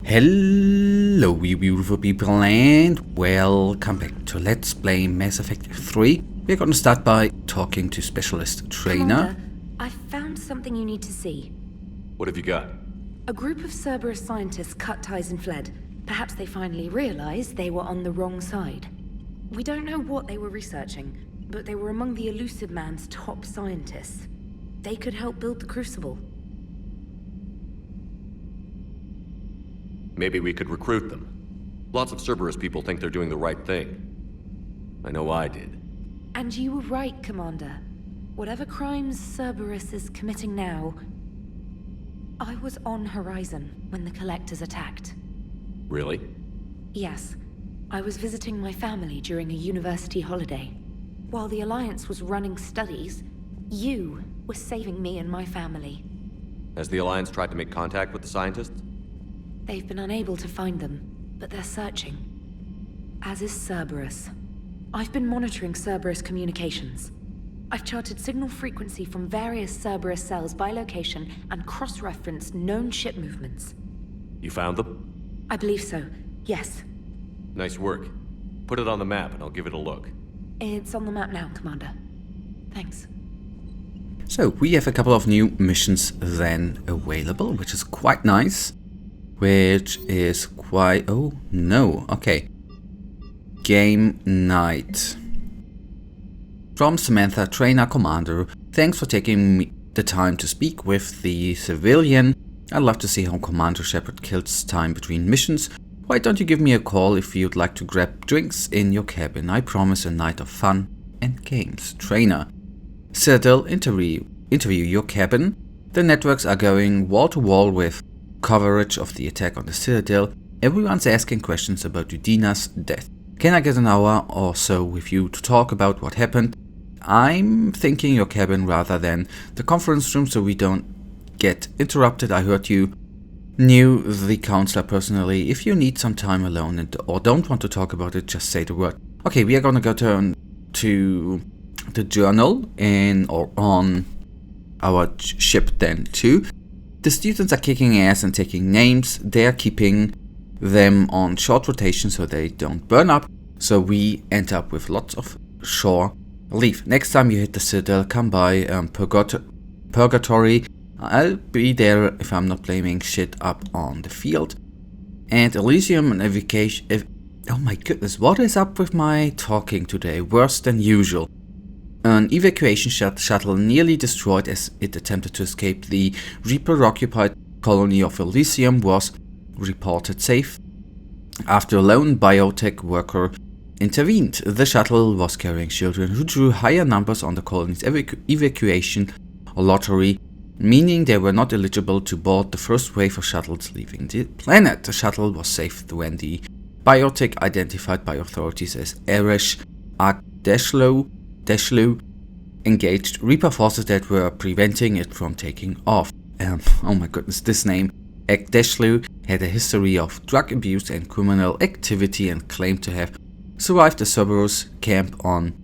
Hello you beautiful people and welcome back to Let's Play Mass Effect 3. We're gonna start by talking to Specialist Trainer. Commander, I've found something you need to see. What have you got? A group of Cerberus scientists cut ties and fled. Perhaps they finally realized they were on the wrong side. We don't know what they were researching, but they were among the Elusive Man's top scientists. They could help build the Crucible. Maybe we could recruit them. Lots of Cerberus people think they're doing the right thing. I know I did. And you were right, Commander. Whatever crimes Cerberus is committing now, I was on Horizon when the Collectors attacked. Really? Yes. I was visiting my family during a university holiday. While the Alliance was running studies, you were saving me and my family. Has the Alliance tried to make contact with the scientists? They've been unable to find them, but they're searching. As is Cerberus. I've been monitoring Cerberus communications. I've charted signal frequency from various Cerberus cells by location and cross-referenced known ship movements. You found them? I believe so, yes. Nice work. Put it on the map and I'll give it a look. It's on the map now, Commander. Thanks. So we have a couple of new missions then available, which is quite nice. Oh no, okay. Game night. From Samantha, Trainer Commander, thanks for taking the time to speak with the civilian. I'd love to see how Commander Shepard kills time between missions. Why don't you give me a call if you'd like to grab drinks in your cabin? I promise a night of fun and games. Trainer. Citadel, interview your cabin. The networks are going wall to wall with coverage of the attack on the Citadel. Everyone's asking questions about Udina's death. Can I get an hour or so with you to talk about what happened? I'm thinking your cabin rather than the conference room so we don't get interrupted. I heard you knew the counselor personally. If you need some time alone or don't want to talk about it, just say the word. Okay, we are gonna go turn to the journal on our ship then too. The students are kicking ass and taking names. They're keeping them on short rotation so they don't burn up. So we end up with lots of shore leave. Next time you hit the Citadel, come by Purgatory. I'll be there if I'm not blaming shit up on the field. And Elysium and evacuation. Oh my goodness, what is up with my talking today? Worse than usual. An evacuation shuttle nearly destroyed as it attempted to escape the Reaper-occupied colony of Elysium was reported safe after a lone biotech worker intervened. The shuttle was carrying children who drew higher numbers on the colony's evacuation lottery, meaning they were not eligible to board the first wave of shuttles leaving the planet. The shuttle was saved when the biotech, identified by authorities as Eresh Agdeshlu, engaged Reaper forces that were preventing it from taking off. Oh my goodness, this name. Agdeshlu had a history of drug abuse and criminal activity and claimed to have survived a Cerberus camp on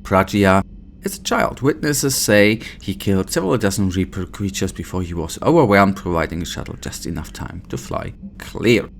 Pragia as a child. Witnesses say he killed several dozen Reaper creatures before he was overwhelmed, providing the shuttle just enough time to fly clear.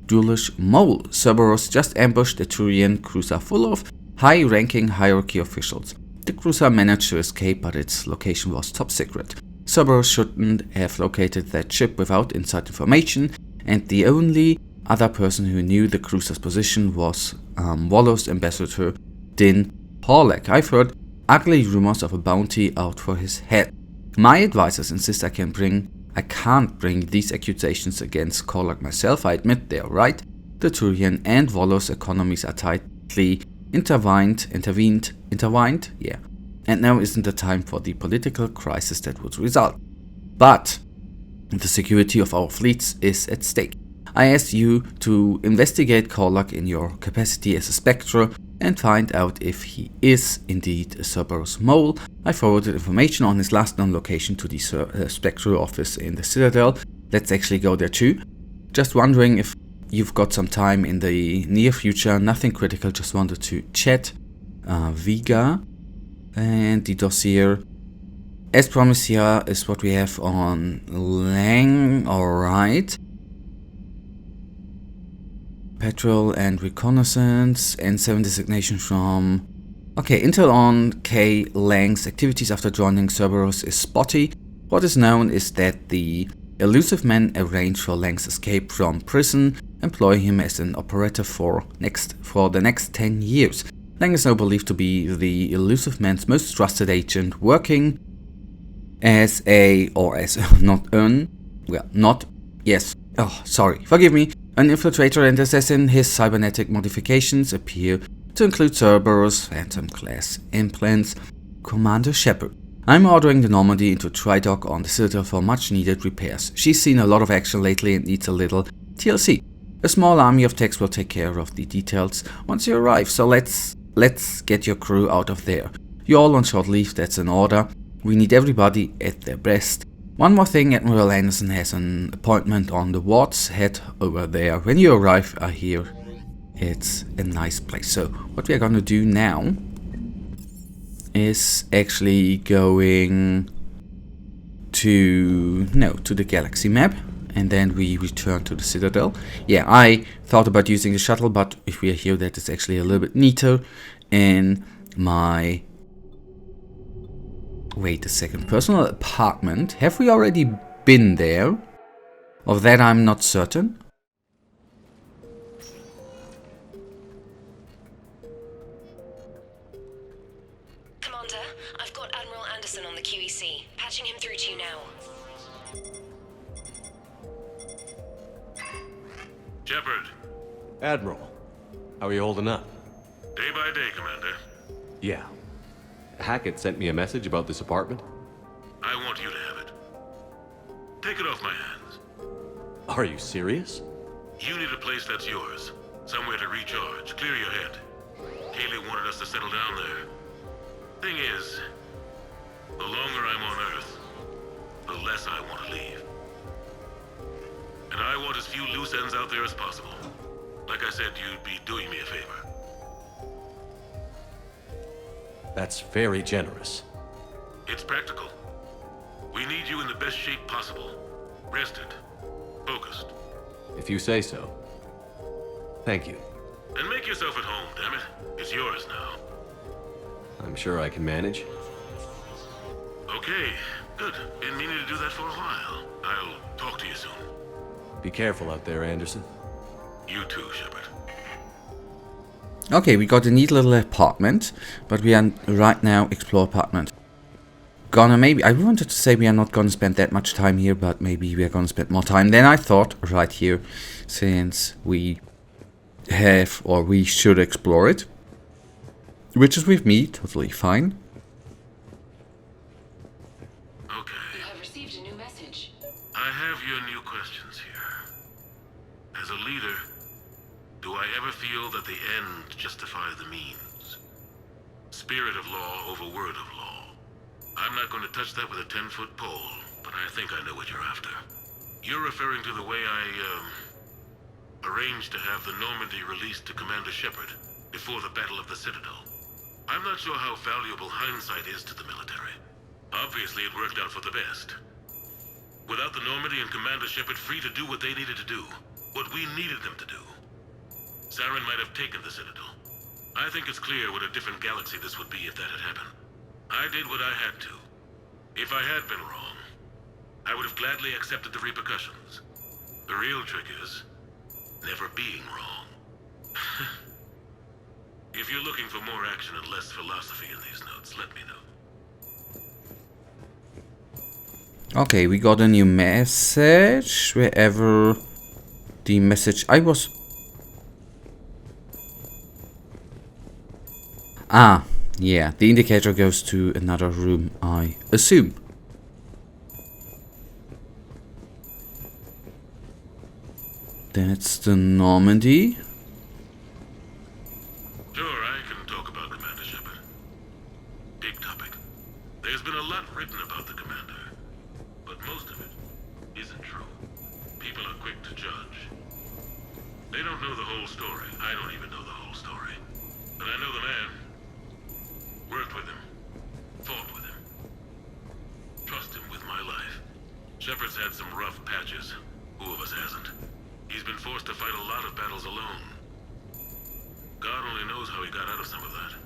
Duelish Mole. Cerberus just ambushed a Turian cruiser full of high-ranking hierarchy officials. The cruiser managed to escape, but its location was top secret. Cerberus shouldn't have located that ship without inside information, and the only other person who knew the cruiser's position was Wallo's ambassador, Din Horlek. I've heard ugly rumors of a bounty out for his head. My advisors insist I can't bring these accusations against Horlek myself. I admit they are right. The Turian and Wallo's economies are tightly intertwined, yeah. And now isn't the time for the political crisis that would result. But the security of our fleets is at stake. I asked you to investigate Korlak in your capacity as a Spectre and find out if he is indeed a Cerberus mole. I forwarded information on his last known location to the Spectre office in the Citadel. Let's actually go there too. Just wondering if you've got some time in the near future. Nothing critical, just wanted to chat. Viga and the dossier. As promised, here is what we have on Lang. Alright. patrol and reconnaissance. N7 designation from... Okay, intel on K. Lang's activities after joining Cerberus is spotty. What is known is that the elusive men arranged for Lang's escape from prison, employ him as an operator for the next 10 years. Lang is now believed to be the elusive man's most trusted agent, working as an infiltrator and assassin. His cybernetic modifications appear to include Cerberus, Phantom class implants. Commander Shepard. I'm ordering the Normandy into Tridock on the Citadel for much needed repairs. She's seen a lot of action lately and needs a little TLC. A small army of techs will take care of the details once you arrive, so let's get your crew out of there. You're all on short leave, that's an order. We need everybody at their best. One more thing, Admiral Anderson has an appointment on the wards. Head over there. When you arrive, I hear it's a nice place. So what we are going to do now is actually going to the galaxy map, and then we return to the Citadel. Yeah, I thought about using the shuttle, but if we are here, that is actually a little bit neater in my... Wait a second, personal apartment. Have we already been there? Of that I'm not certain. Commander, I've got Admiral Anderson on the QEC. Patching him through to you now. Shepard. Admiral, how are you holding up? Day by day, Commander. Yeah. Hackett sent me a message about this apartment. I want you to have it. Take it off my hands. Are you serious? You need a place that's yours. Somewhere to recharge, clear your head. Kaylee wanted us to settle down there. Thing is, the longer I'm on Earth, the less I want to leave. And I want as few loose ends out there as possible. Like I said, you'd be doing me a favor. That's very generous. It's practical. We need you in the best shape possible. Rested. Focused. If you say so. Thank you. And make yourself at home, damn it. It's yours now. I'm sure I can manage. Okay, good. Been meaning to do that for a while. I'll talk to you soon. Be careful out there, Anderson. You too, Shepard. Okay, we got a neat little apartment, but we are right now explore apartment. I wanted to say we are not gonna spend that much time here, but maybe we are gonna spend more time than I thought right here, since we should explore it. Which is with me, totally fine. Okay. You have received a new message. I have your new questions here. As a leader, do I ever feel that the end justifies the means? Spirit of law over word of law. I'm not going to touch that with a 10-foot pole, but I think I know what you're after. You're referring to the way I, arranged to have the Normandy released to Commander Shepard before the Battle of the Citadel. I'm not sure how valuable hindsight is to the military. Obviously, it worked out for the best. Without the Normandy and Commander Shepard free to do what they needed to do, what we needed them to do, Saren might have taken the Citadel. I think it's clear what a different galaxy this would be if that had happened. I did what I had to. If I had been wrong, I would have gladly accepted the repercussions. The real trick is never being wrong. If you're looking for more action and less philosophy in these notes, let me know. Okay, we got a new message. Wherever the message I was... Ah, yeah, the indicator goes to another room, I assume. That's the Normandy. Sure, I can talk about Commander Shepard. Big topic. There's been a lot written about the Commander, but most of it isn't true. People are quick to judge. They don't know the whole story. I don't even know the whole story. But I know the man. Worked with him. Fought with him. Trust him with my life. Shepard's had some rough patches. Who of us hasn't? He's been forced to to fight a lot of battles alone. God only knows how he got out of some of that.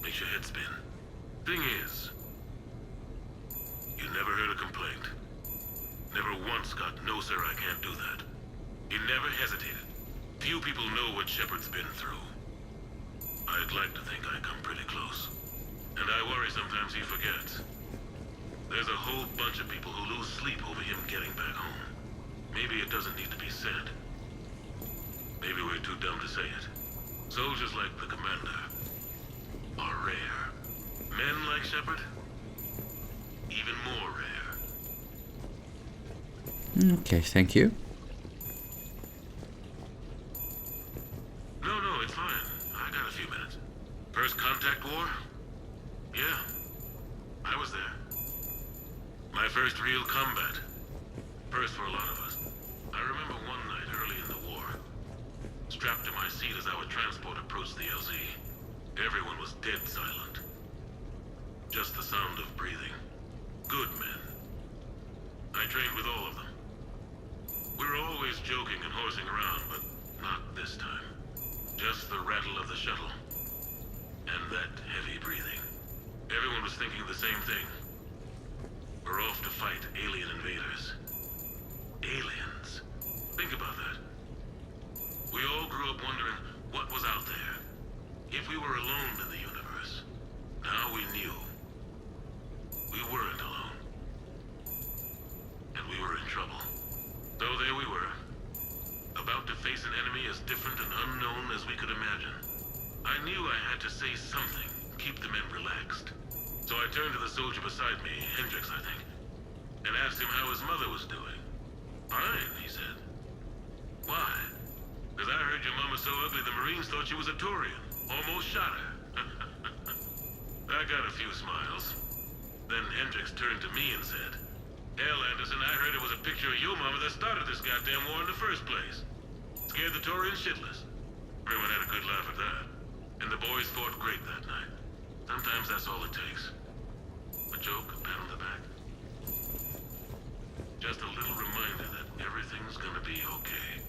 Makes your head spin. Thing is, you never heard a complaint. Never once got, "No sir, I can't do that." He never hesitated. Few people know what Shepard's been through. I'd like to think I come pretty close. And I worry sometimes he forgets. There's a whole bunch of people who lose sleep over him getting back home. Maybe it doesn't need to be said. Maybe we're too dumb to say it. Soldiers like the Commander are rare. Men like Shepard, even more rare. Okay, thank you. No, it's fine. I got a few minutes. First contact war? Yeah, I was there. My first real combat. First for a lot of us. I remember one night early in the war, strapped to my seat as our transport approached the LZ. Everyone was dead silent. Just the sound of breathing. Good men. I trained with all of them. We were always joking and horsing around, but not this time. Just the rattle of the shuttle. And that heavy breathing. Everyone was thinking the same thing. We're off to fight alien invaders. Aliens. Think about that. We all grew up wondering what was out there. If we were alone in the universe. Now we knew. We weren't alone. And we were in trouble. So there we were. About to face an enemy as different and unknown as we could imagine. I knew I had to say something, keep the men relaxed. So I turned to the soldier beside me, Hendricks, I think, and asked him how his mother was doing. Fine, he said. Why? Because I heard your mom was so ugly the Marines thought she was a Turian. Almost shot her. I got a few smiles. Then Hendricks turned to me and said, "Hell, Anderson, I heard it was a picture of your mama that started this goddamn war in the first place. Scared the Turians shitless." Everyone had a good laugh at that. And the boys fought great that night. Sometimes that's all it takes. A joke, a pat on the back. Just a little reminder that everything's gonna be okay.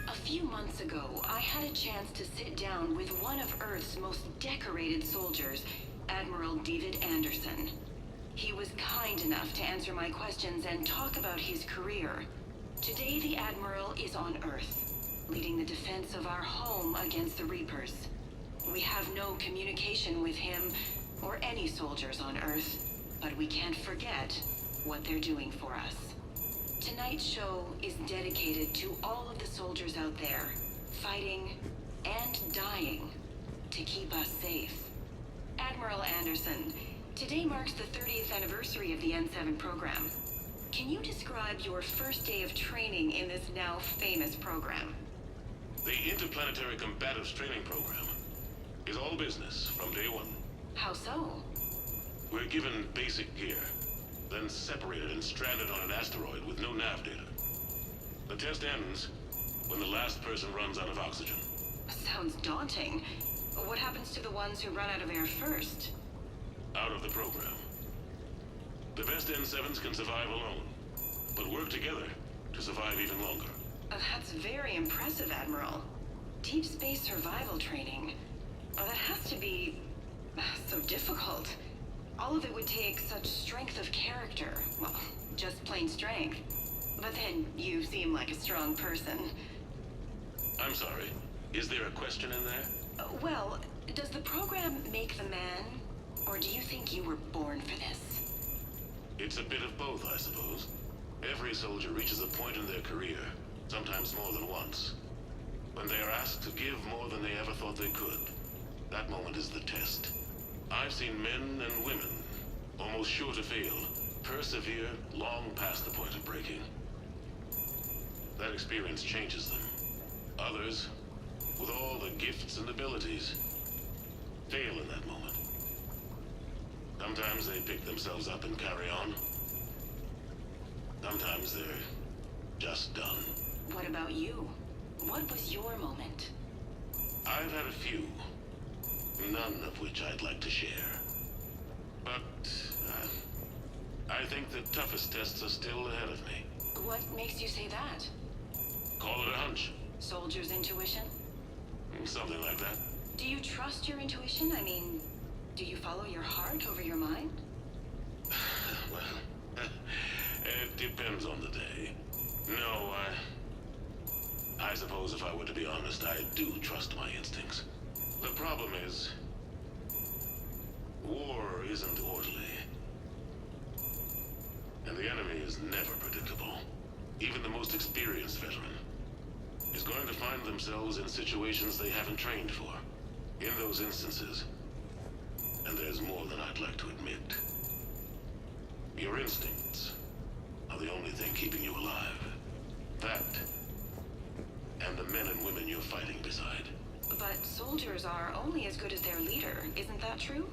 A few months ago, I had a chance to sit down with one of Earth's most decorated soldiers, Admiral David Anderson. He was kind enough to answer my questions and talk about his career. Today, the Admiral is on Earth, leading the defense of our home against the Reapers. We have no communication with him or any soldiers on Earth, but we can't forget what they're doing for us. Tonight's show is dedicated to all of the soldiers out there, fighting and dying to keep us safe. Admiral Anderson, today marks the 30th anniversary of the N7 program. Can you describe your first day of training in this now famous program? The Interplanetary Combatives Training Program is all business from day one. How so? We're given basic gear, then separated and stranded on an asteroid with no nav data. The test ends when the last person runs out of oxygen. Sounds daunting. What happens to the ones who run out of air first? Out of the program. The best N7s can survive alone, but work together to survive even longer. That's very impressive, Admiral. Deep space survival training. That has to be so difficult. All of it would take such strength of character. Well, just plain strength. But then you seem like a strong person. I'm sorry. Is there a question in there? Well, does the program make the man? Or do you think you were born for this? It's a bit of both, I suppose. Every soldier reaches a point in their career, sometimes more than once, when they are asked to give more than they ever thought they could. That moment is the test. I've seen men and women, almost sure to fail, persevere long past the point of breaking. That experience changes them. Others, with all the gifts and abilities, fail in that moment. Sometimes they pick themselves up and carry on. Sometimes they're just done. What about you? What was your moment? I've had a few, none of which I'd like to share. But I think the toughest tests are still ahead of me. What makes you say that? Call it a hunch. Soldier's intuition? Something like that. Do you trust your intuition? I mean, do you follow your heart over your mind? Well, it depends on the day. No, I suppose if I were to be honest, I do trust my instincts. The problem is, war isn't orderly. And the enemy is never predictable. Even the most experienced veteran is going to find themselves in situations they haven't trained for. In those instances, and there's more than I'd like to admit, your instincts are the only thing keeping you alive. That, and the men and women you're fighting beside. But soldiers are only as good as their leader, isn't that true?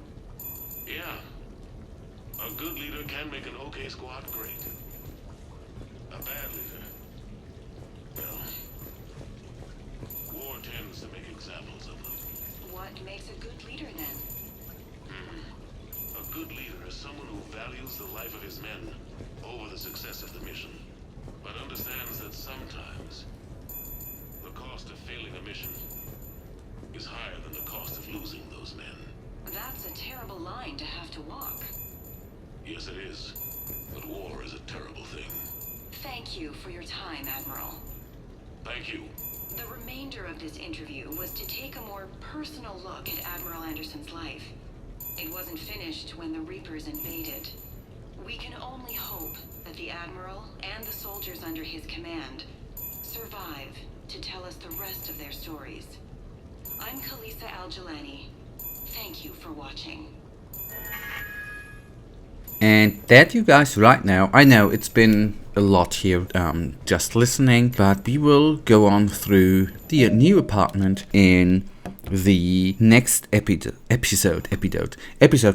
Yeah. A good leader can make an okay squad great. A bad leader, well, war tends to make examples of them. What makes a good leader then? A good leader is someone who values the life of his men over the success of the mission, but understands that sometimes the cost of failing a mission is higher than the cost of losing those men. That's a terrible line to have to walk. Yes, it is. But war is a terrible thing. Thank you for your time, Admiral. Thank you. The remainder of this interview was to take a more personal look at Admiral Anderson's life. It wasn't finished when the Reapers invaded. We can only hope that the Admiral and the soldiers under his command survive to tell us the rest of their stories. I'm Khaleesa Al-Jalani. Thank you for watching. And that, you guys, right now, I know it's been a lot here just listening, but we will go on through the new apartment in the next episode.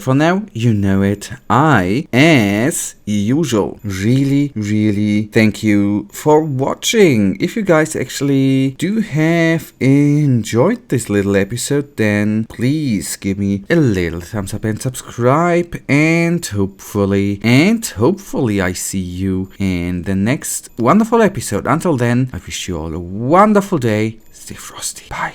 For now, you know it. I, as usual, really thank you for watching. If you guys actually do have enjoyed this little episode, then please give me a little thumbs up and subscribe, and hopefully I see you in the next wonderful episode. Until then, I wish you all a wonderful day. Stay frosty. Bye.